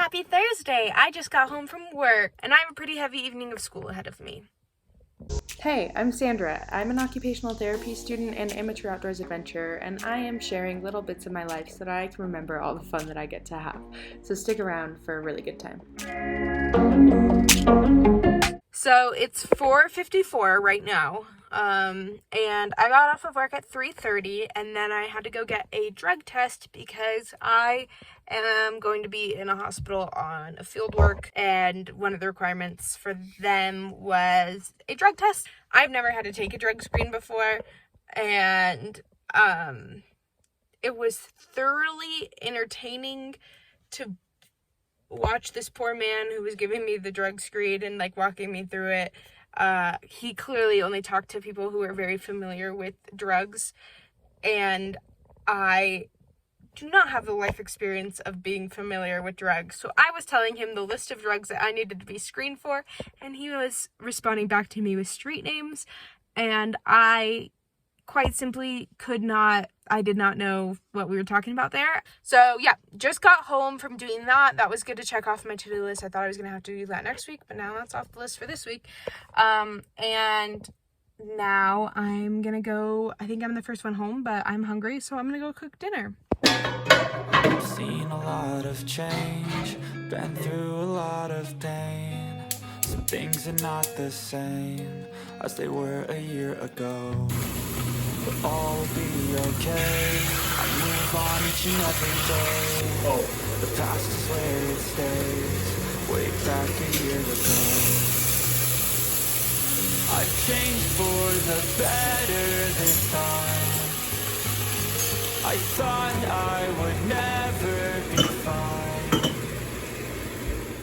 happy Thursday! I just got home from work, and I have a pretty heavy evening of school ahead of me. Hey, I'm Sandra. I'm an occupational therapy student and amateur outdoors adventurer, and I am sharing little bits of my life so that I can remember all the fun that I get to have. So stick around for a really good time. So it's 4:54 right now, and I got off of work at 3:30, and then I had to go get a drug test because I am going to be in a hospital on a field work, and one of the requirements for them was a drug test. I've never had to take a drug screen before, and it was thoroughly entertaining to watch this poor man who was giving me the drug screen and like walking me through it. He clearly only talked to people who are very familiar with drugs, and I do not have the life experience of being familiar with drugs. So I was telling him the list of drugs that I needed to be screened for, and he was responding back to me with street names, and I quite simply I did not know what we were talking about there. So yeah, just got home from doing that. That was good to check off my to-do list. I thought I was gonna have to do that next week, but now that's off the list for this week. And now I'm gonna go, I think I'm the first one home, but I'm hungry, so I'm gonna go cook dinner. I've seen a lot of change, been through a lot of pain. Some things are not the same as they were a year ago, but all will be okay. I move on each and every day. The past is where it stays, way back a year ago. I've changed for the better this time. I thought I would never be fine.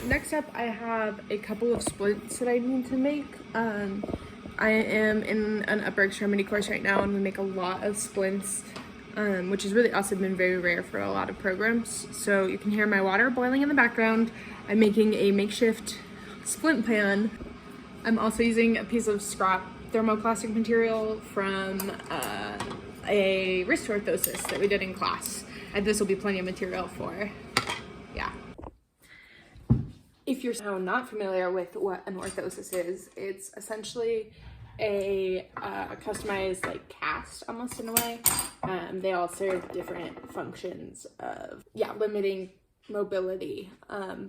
Next up, I have a couple of splints that I need to make. I am in an upper extremity course right now, and we make a lot of splints, which is really also been very rare for a lot of programs. So you can hear my water boiling in the background. I'm making a makeshift splint pan. I'm also using a piece of scrap thermoplastic material from a wrist orthosis that we did in class. And this will be plenty of material for, yeah. If you're somehow not familiar with what an orthosis is, it's essentially a customized like cast almost in a way. They all serve different functions of limiting mobility.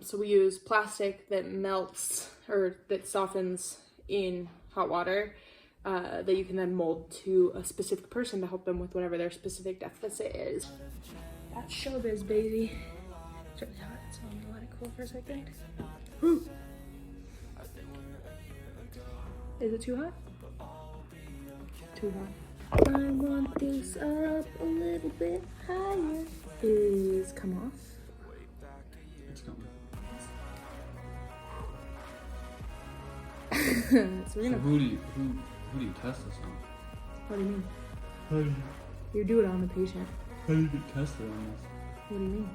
So we use plastic that melts or that softens in hot water that you can then mold to a specific person to help them with whatever their specific deficit is. That's showbiz, baby. It's really hot, so I'm gonna let it cool for a second. Woo. Is it too hot? Too hot. I want this up a little bit higher. Is come off? It's coming. So we're gonna. Who do you test this on? What do you mean? How do You do it on the patient. you get tested on this? What do you mean?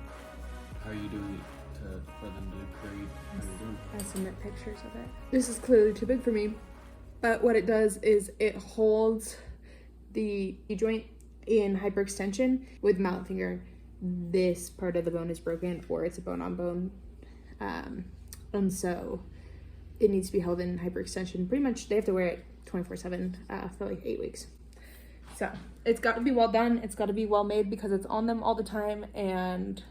How are you doing it for them to grade how you're doing? I submit pictures of it. This is clearly too big for me, but what it does is it holds the joint in hyperextension with mallet finger. This part of the bone is broken, or it's a bone on bone, and so it needs to be held in hyperextension. Pretty much, they have to wear it 24/7 for like 8 weeks. So it's got to be well done. It's got to be well made because it's on them all the time, and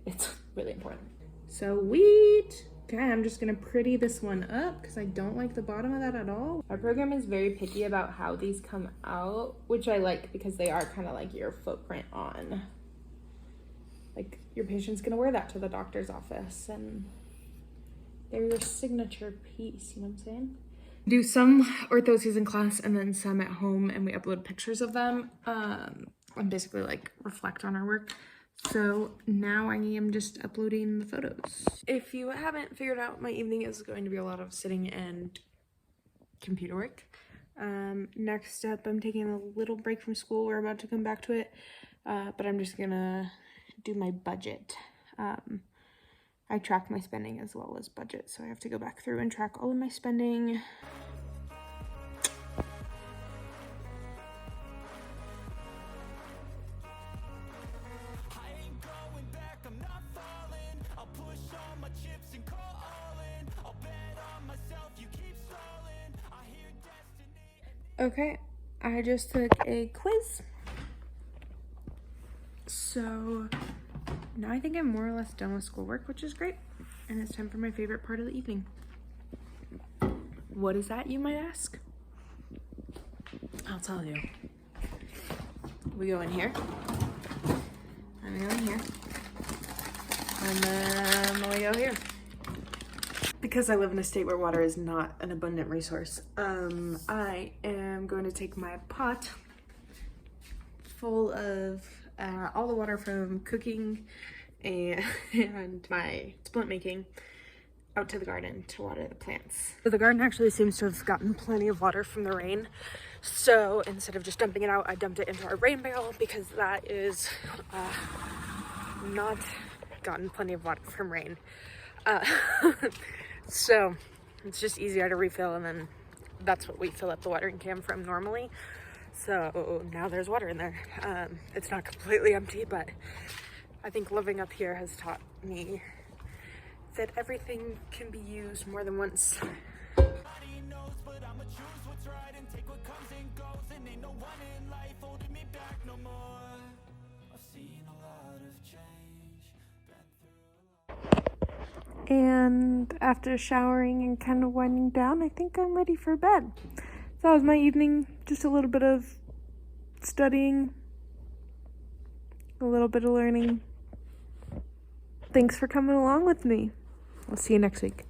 it's really important. Sweet. Okay, I'm just gonna pretty this one up because I don't like the bottom of that at all. Our program is very picky about how these come out, which I like because they are kind of like your footprint on, like your patient's gonna wear that to the doctor's office and they're your signature piece, you know what I'm saying? Do some orthoses in class and then some at home, and we upload pictures of them and basically like reflect on our work. So now I am just uploading the photos. If you haven't figured out, my evening is going to be a lot of sitting and computer work. Next up, I'm taking a little break from school. We're about to come back to it, but I'm just gonna do my budget. I track my spending as well as budget, so I have to go back through and track all of my spending. I ain't going back, I'm not falling. I'll push all my Okay, I just took a quiz. So now I think I'm more or less done with schoolwork, which is great. And it's time for my favorite part of the evening. What is that, you might ask? I'll tell you. We go in here. And we go in here. And then we go here. Because I live in a state where water is not an abundant resource, I am going to take my pot full of all the water from cooking and my splint making out to the garden to water the plants. So the garden actually seems to have gotten plenty of water from the rain. So instead of just dumping it out, I dumped it into our rain barrel because that is not gotten plenty of water from rain. So it's just easier to refill, and then that's what we fill up the watering can from normally. So now there's water in there. It's not completely empty, but I think living up here has taught me that everything can be used more than once. And after showering and kind of winding down, I think I'm ready for bed. So that was my evening. Just a little bit of studying, a little bit of learning. Thanks for coming along with me. I'll see you next week.